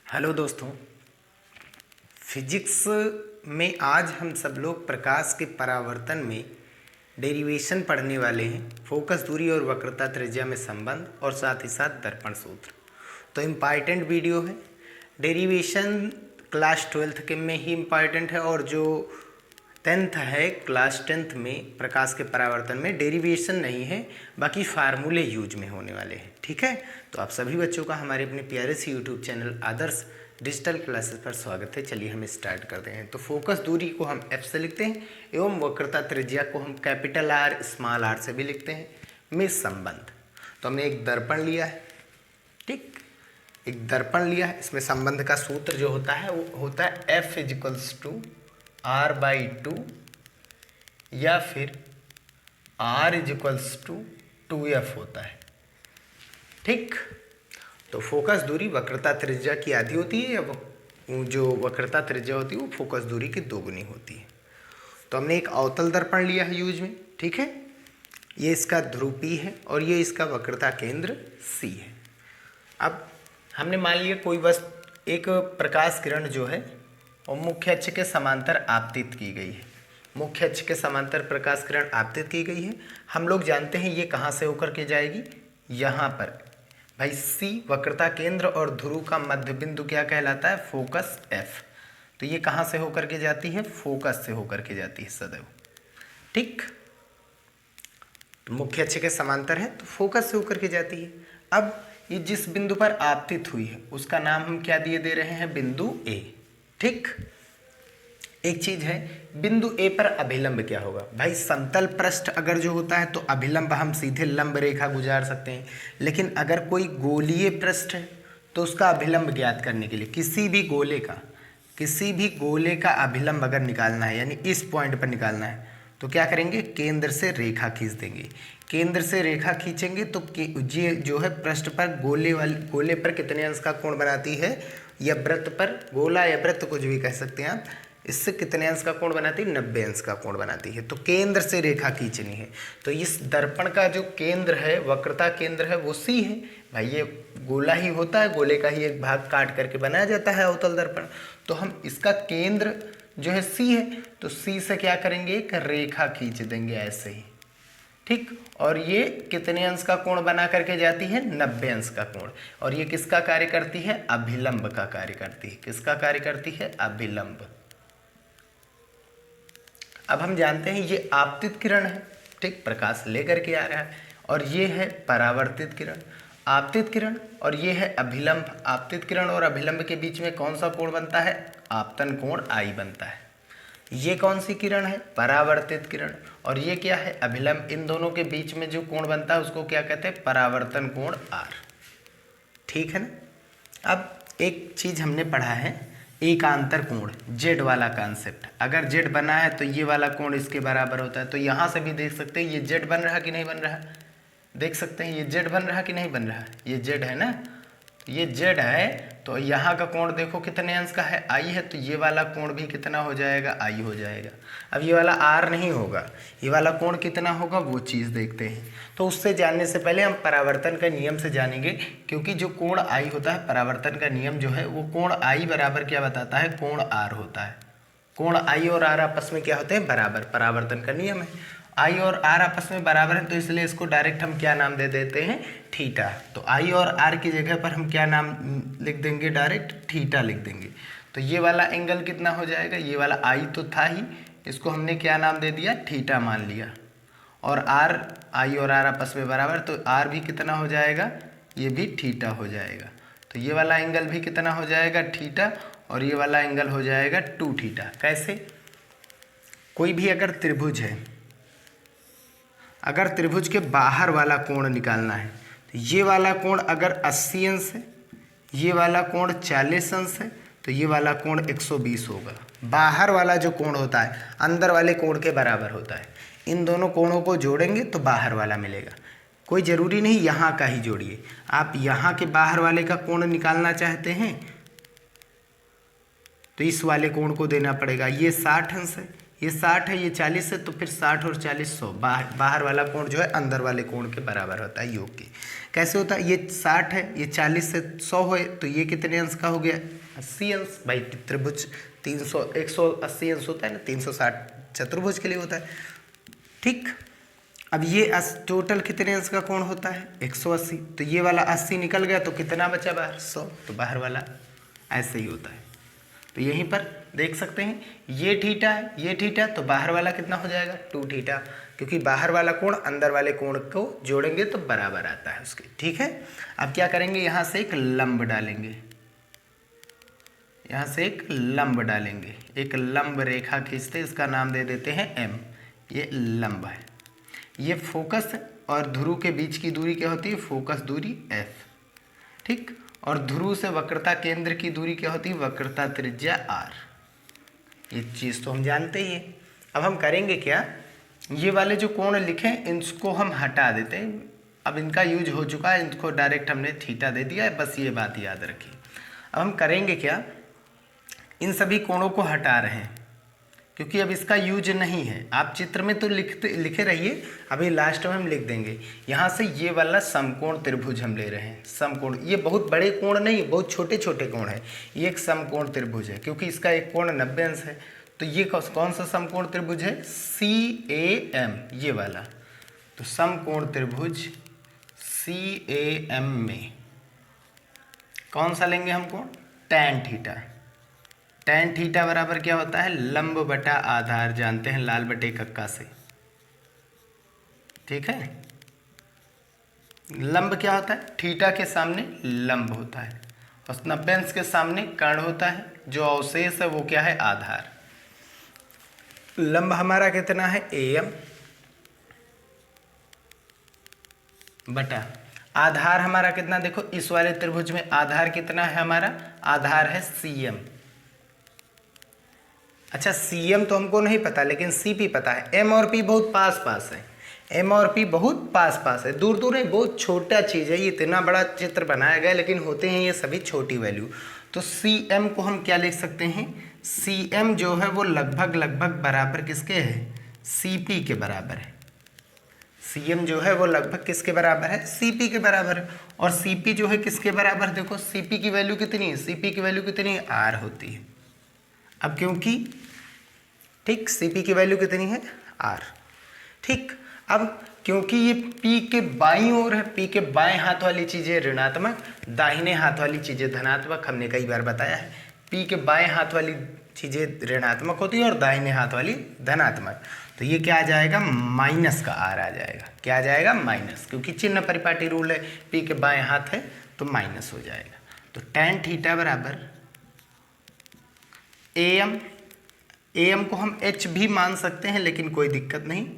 Hello दोस्तों, physics में आज हम सब लोग प्रकाश के परावर्तन में डेरिवेशन पढ़ने वाले हैं। फोकस दूरी और वक्रता त्रिज्या में संबंध और साथ ही साथ दर्पण सूत्र। तो इम्पॉर्टेंट वीडियो है। डेरिवेशन क्लास 12th के में ही इम्पॉर्टेंट है और जो 10th है क्लास 10th में प्रकाश के परावर्तन में डेरिवेशन नहीं है, बाकी फार्मूले यूज में होने वाले हैं। ठीक है, तो आप सभी बच्चों का हमारे अपने प्यारे से यूट्यूब चैनल आदर्श डिजिटल क्लासेस पर स्वागत है। चलिए हम स्टार्ट करते हैं। तो फोकस दूरी को हम एफ से लिखते हैं एवं वक्रता त्रिज्या को हम कैपिटल आर स्मॉल आर से भी लिखते हैं में संबंध। तो हमने एक दर्पण लिया है, ठीक, एक दर्पण लिया है। इसमें संबंध का सूत्र जो होता है वो होता है F is equals to R by two या फिर आर इजिकल्स टू 2f होता है। ठीक, तो फोकस दूरी वक्रता त्रिज्या की आधी होती है या जो वक्रता त्रिज्या होती है वो फोकस दूरी की दोगुनी होती है। तो हमने एक अवतल दर्पण लिया है यूज में, ठीक है। ये इसका ध्रुव P है और ये इसका वक्रता केंद्र C है। अब हमने मान लिया कोई वस्तु एक प्रकाश किरण जो है और मुख्य अक्ष के समांतर आपतित की गई है। मुख्य अक्ष के समांतर प्रकाश किरण आपतित की गई है। हम लोग जानते हैं ये कहाँ से होकर के जाएगी, यहाँ पर भाई C वक्रता केंद्र और ध्रुव का मध्य बिंदु क्या कहलाता है, फोकस F। तो ये कहाँ से होकर के जाती है, फोकस से होकर के जाती है सदैव। ठीक, मुख्य अक्ष के समांतर है तो फोकस से होकर के जाती है। अब ये जिस बिंदु पर आपतित हुई है उसका नाम हम क्या दिए दे रहे हैं, बिंदु A। ठीक, एक चीज है, बिंदु A पर अभिलंब क्या होगा भाई, समतल पृष्ठ अगर जो होता है तो अभिलंब हम सीधे लंब रेखा गुजार सकते हैं, लेकिन अगर कोई गोलीय पृष्ठ है तो उसका अभिलंब ज्ञात करने के लिए किसी भी गोले का अभिलंब अगर निकालना है, यानी इस पॉइंट पर निकालना है, तो क्या करेंगे, केंद्र से रेखा खींच देंगे। केंद्र से रेखा खींचेंगे तो ये जो है पृष्ठ पर गोले पर कितने अंश का कोण बनाती है, या वृत्त पर, गोला या वृत्त कुछ भी कह सकते हैं आप, इससे कितने अंश का कोण बनाती है, 90 अंश का कोण बनाती है। तो केंद्र से रेखा खींचनी है। तो इस दर्पण का जो केंद्र है, वक्रता केंद्र है, वो C है भाई। ये गोला ही होता है, गोले का ही एक भाग काट करके बनाया जाता है अवतल दर्पण। तो हम इसका केंद्र जो है C है, तो C से क्या करेंगे, एक रेखा खींच देंगे ऐसे ही। ठीक, और ये कितने अंश का कोण बना करके जाती है, 90 अंश का कोण। और ये किसका कार्य करती है, अभिलंब का कार्य करती है। किसका कार्य करती है, अभिलंब। अब हम जानते हैं ये आपतित किरण है, ठीक, प्रकाश लेकर के आ रहा है, और ये है परावर्तित किरण। आपतित किरण और ये है अभिलंब। आपतित किरण और अभिलंब के बीच में कौन सा कोण बनता है, आपतन कोण I बनता है। ये कौन सी किरण है, परावर्तित किरण, और ये क्या है, अभिलंब। इन दोनों के बीच में जो कोण बनता है उसको क्या कहते हैं, परावर्तन कोण R। ठीक है ना। अब एक चीज हमने पढ़ा है, एकांतर कोण, जेड वाला कॉन्सेप्ट। अगर जेड बना है तो ये वाला कोण इसके बराबर होता है। तो यहाँ से भी देख सकते हैं ये जेड बन रहा कि नहीं बन रहा, देख सकते हैं ये जेड बन रहा कि नहीं बन रहा, ये जेड है ना, तो ये जेड है। तो यहाँ का कोण देखो कितने अंश का है, I है, तो ये वाला कोण भी कितना हो जाएगा, I हो जाएगा। अब ये वाला R नहीं होगा, ये वाला कोण कितना होगा वो चीज़ देखते हैं। तो उससे जानने से पहले हम परावर्तन का नियम से जानेंगे, क्योंकि जो कोण I होता है, परावर्तन का नियम जो है वो कोण I बराबर क्या बताता है, कोण R होता है। कोण I और R आपस में क्या होते हैं, बराबर। परावर्तन का नियम है, I और R आपस में बराबर है, तो इसलिए इसको डायरेक्ट हम क्या नाम दे देते हैं, थीटा। तो I और R की जगह पर हम क्या नाम लिख देंगे, डायरेक्ट थीटा लिख देंगे। तो ये वाला एंगल कितना हो जाएगा, ये वाला I तो था ही, इसको हमने क्या नाम दे दिया, थीटा मान लिया। और I और R आपस में बराबर, तो R भी कितना हो जाएगा, ये भी थीटा हो जाएगा। तो ये वाला एंगल भी कितना हो जाएगा, थीटा, और ये वाला एंगल हो जाएगा 2 थीटा। कैसे, कोई भी अगर त्रिभुज है, अगर त्रिभुज के बाहर वाला कोण निकालना है, तो ये वाला कोण अगर 80 अंश है, ये वाला कोण 40 अंश है, तो ये वाला कोण 120 होगा। बाहर वाला जो कोण होता है अंदर वाले कोण के बराबर होता है। इन दोनों कोणों को जोड़ेंगे तो बाहर वाला मिलेगा। कोई ज़रूरी नहीं यहाँ का ही जोड़िए, आप यहाँ के बाहर वाले का कोण निकालना चाहते हैं तो इस वाले कोण को देना पड़ेगा। ये 60 अंश है, ये 60 है, ये 40 है, तो फिर 60 और 40 100। बाहर वाला कोण जो है अंदर वाले कोण के बराबर होता है, योग के। कैसे होता है, ये 60 है, ये 40 से 100 है, तो ये कितने अंश का हो गया, 80 अंश। भाई त्रिभुज 180 अंश होता है ना, 360 चतुर्भुज के लिए होता है। ठीक, अब ये टोटल कितने अंश का कोण होता है 180, तो ये वाला 80 निकल गया तो कितना बचा बाहर 100, तो बाहर वाला ऐसे ही होता है। तो यहीं पर देख सकते हैं ये थीटा है, ये थीटा, तो बाहर वाला कितना हो जाएगा 2 थीटा, क्योंकि बाहर वाला कोण अंदर वाले कोण को जोड़ेंगे तो बराबर आता है उसके। ठीक है, अब क्या करेंगे, यहाँ से एक लंब डालेंगे, यहाँ से एक लंब डालेंगे, एक लंब रेखा खींचते, इसका नाम दे देते हैं एम। ये लंब है, ये फोकस और ध्रुव के बीच की दूरी क्या होती है, फोकस दूरी एफ। ठीक, और ध्रुव से वक्रता केंद्र की दूरी क्या होती है, वक्रता त्रिज्या आर। ये चीज़ तो हम जानते ही हैं। अब हम करेंगे क्या, ये वाले जो कोण लिखे इनको हम हटा देते हैं, अब इनका यूज हो चुका है, इनको डायरेक्ट हमने थीटा दे दिया है, बस ये बात याद रखिए। अब हम करेंगे क्या, इन सभी कोणों को हटा रहे हैं क्योंकि अब इसका यूज नहीं है। आप चित्र में तो लिखे रहिए, अभी लास्ट में हम लिख देंगे। यहाँ से ये वाला समकोण त्रिभुज हम ले रहे हैं, समकोण, ये बहुत बड़े कोण नहीं, बहुत छोटे छोटे कोण है। ये एक समकोण त्रिभुज है क्योंकि इसका एक कोण 90 अंश है। तो ये कौन सा समकोण त्रिभुज है, CAM, ये वाला। तो समकोण त्रिभुज CAM में कौन सा लेंगे हम कोण, tan थीटा। tan थीटा बराबर क्या होता है, लंब बटा आधार, जानते हैं लाल बटे कक्का से। ठीक है, लंब क्या होता है, थीटा के सामने लंब होता है और 90 अंश के सामने कर्ण होता है, जो अवशेष है वो क्या है, आधार। लंब हमारा कितना है AM बटा आधार हमारा कितना, देखो इस वाले त्रिभुज में आधार कितना है हमारा, आधार है CM। अच्छा, CM तो हमको नहीं पता लेकिन CP पता है। M और P बहुत पास पास है, M और P बहुत पास पास है, दूर दूर है, बहुत छोटा चीज़ है। ये इतना बड़ा चित्र बनाया गया लेकिन होते हैं ये सभी छोटी वैल्यू। तो CM को हम क्या लिख सकते हैं, CM जो है वो लगभग लगभग बराबर किसके है, CP के बराबर है। CM जो है वो लगभग किसके बराबर है, CP के बराबर है। और CP जो है किसके बराबर, देखो CP की वैल्यू कितनी है, CP की वैल्यू कितनी है, R होती है। अब क्योंकि ठीक CP की वैल्यू कितनी है, R। ठीक, अब क्योंकि ये P के बाईं ओर है, P के बाएं हाथ वाली चीज़ें ऋणात्मक, दाहिने हाथ वाली चीज़ें धनात्मक, हमने कई बार बताया है। P के बाएं हाथ वाली चीज़ें ऋणात्मक होती है और दाहिने हाथ वाली धनात्मक। तो ये क्या आ जाएगा, माइनस का R आ जाएगा। क्या आ जाएगा, माइनस, क्योंकि चिन्ह परिपाटी रूल है, P के बाएं हाथ है तो माइनस हो जाएगा। तो tan थीटा बराबर AM को हम H भी मान सकते हैं लेकिन कोई दिक्कत नहीं,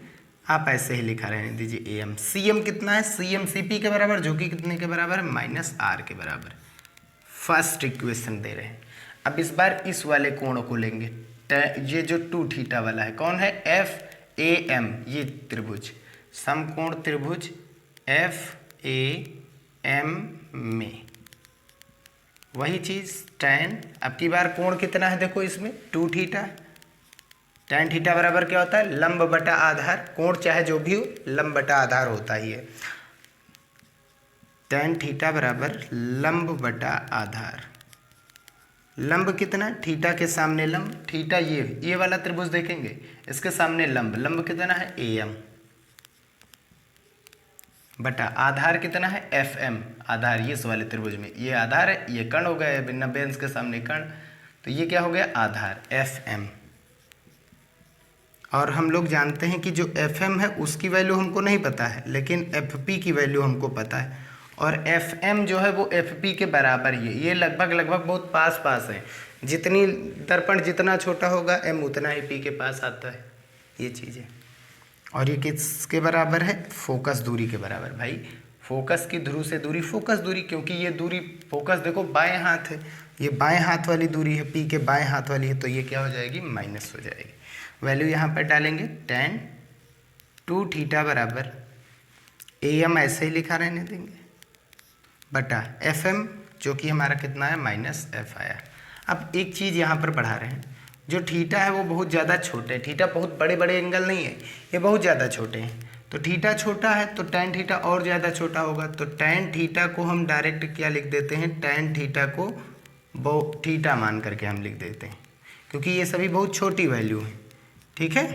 आप ऐसे ही लिखा रहने दीजिए AM। CM कितना है, CM CP के बराबर, जो कि कितने के बराबर है, -R के बराबर। फर्स्ट इक्वेशन दे रहे हैं। अब इस बार इस वाले कोण को लेंगे, ये जो 2 थीटा वाला है, कौन है, FAM, ये त्रिभुज, समकोण त्रिभुज FAM में वही चीज़ tan। अब की बार कोण कितना है, देखो इसमें 2 थीटा। tan थीटा बराबर क्या होता है, लंब बटा आधार, कोण चाहे जो भी हो लंब बटा आधार होता ही है। tan थीटा बराबर लंब बटा आधार, लंब कितना, थीटा के सामने लंब, थीटा ये वाला त्रिभुज देखेंगे, इसके सामने लंब, लंब कितना है AM बटा आधार कितना है FM, आधार ये इस वाले त्रिभुज में ये आधार है, ये कर्ण हो गया, 90 अंश के सामने कर्ण, तो ये क्या हो गया, आधार FM। और हम लोग जानते हैं कि जो FM है उसकी वैल्यू हमको नहीं पता है लेकिन FP की वैल्यू हमको पता है, और FM जो है वो FP के बराबर ही है। ये लगभग लगभग बहुत पास पास है, जितनी दर्पण जितना छोटा होगा M उतना ही P के पास आता है, ये चीज़ें। और ये किसके बराबर है, फोकस दूरी के बराबर। भाई फोकस की ध्रुव से दूरी फोकस दूरी, क्योंकि ये दूरी फोकस देखो बाएं हाथ है, ये बाएं हाथ वाली दूरी है, P के बाएं हाथ वाली है, तो ये क्या हो जाएगी, माइनस हो जाएगी। वैल्यू यहाँ पर डालेंगे, tan 2 थीटा बराबर AM ऐसे ही लिखा रहने देंगे बटा FM, जो कि हमारा कितना है, -F आया। अब एक चीज़ यहाँ पर बढ़ा रहे हैं, जो थीटा है वो बहुत ज़्यादा छोटे हैं, थीटा बहुत बड़े बड़े एंगल नहीं है, ये बहुत ज़्यादा छोटे हैं। तो थीटा छोटा है तो tan थीटा और ज़्यादा छोटा होगा, तो tan थीटा को हम डायरेक्ट क्या लिख देते हैं, tan थीटा को वो थीटा मान करके हम लिख देते हैं, क्योंकि ये सभी बहुत छोटी वैल्यू हैं। ठीक है,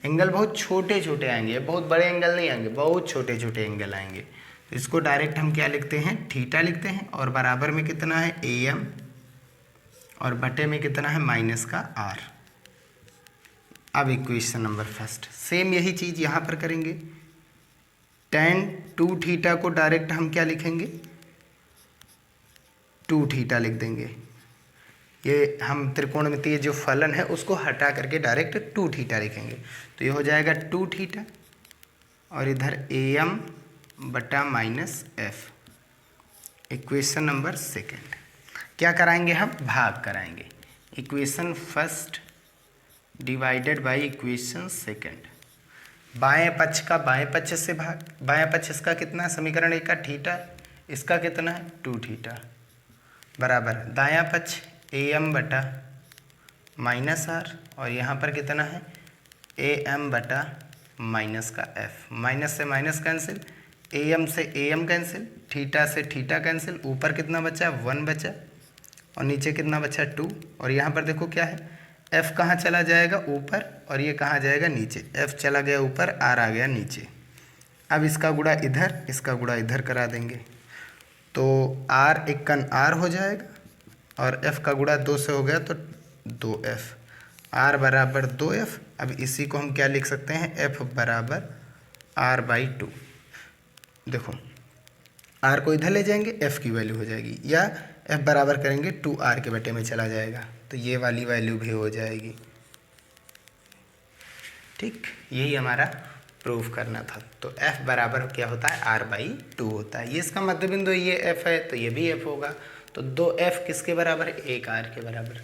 एंगल बहुत छोटे छोटे आएंगे, बहुत बड़े एंगल नहीं आएंगे, बहुत छोटे छोटे एंगल आएंगे। तो इसको डायरेक्ट हम क्या लिखते हैं, थीटा लिखते हैं, और बराबर में कितना है AM, और बटे में कितना है माइनस का R। अब इक्वेशन नंबर फर्स्ट, सेम यही चीज़ यहाँ पर करेंगे। tan 2 थीटा को डायरेक्ट हम क्या लिखेंगे, 2 थीटा लिख देंगे। ये हम त्रिकोणमितीय जो फलन है उसको हटा करके डायरेक्ट 2 थीटा लिखेंगे। तो ये हो जाएगा 2 थीटा, और इधर AM बटा minus F। Equation number second क्या कराएंगे हम, भाग कराएंगे। Equation first divided by equation second. बाएं पक्ष का बाएं पक्ष से भाग, बाएं पक्ष इसका कितना है, समीकरण 1 का थीटा, इसका कितना है 2 थीटा, बराबर दायां पक्ष AM बटा माइनस R, और यहाँ पर कितना है AM बटा माइनस का F। माइनस से माइनस कैंसिल, AM से AM कैंसिल, थीटा से थीटा कैंसिल, ऊपर कितना बचा 1 बचा, और नीचे कितना बचा 2। और यहाँ पर देखो क्या है, F कहाँ चला जाएगा ऊपर, और ये कहाँ जाएगा नीचे। F चला गया ऊपर, R आ गया नीचे। अब इसका गुणा इधर, इसका गुणा इधर करा देंगे, तो R इक्कन R हो जाएगा, और F का गुणा 2 से हो गया तो 2F, R बराबर 2F। अब इसी को हम क्या लिख सकते हैं, F बराबर R/2। देखो R को इधर ले जाएंगे, F की वैल्यू हो जाएगी, या F बराबर करेंगे 2R के बटे में चला जाएगा, तो ये वाली वैल्यू भी हो जाएगी। ठीक, यही हमारा प्रूफ करना था। तो F बराबर क्या होता है, R/2 होता है। ये इसका मध्य बिंदु ये F है, तो ये भी F होगा। तो 2F किसके बराबर है, 1R के बराबर।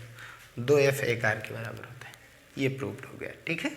2F 1R के बराबर होता है। ये प्रूव्ड हो गया। ठीक है।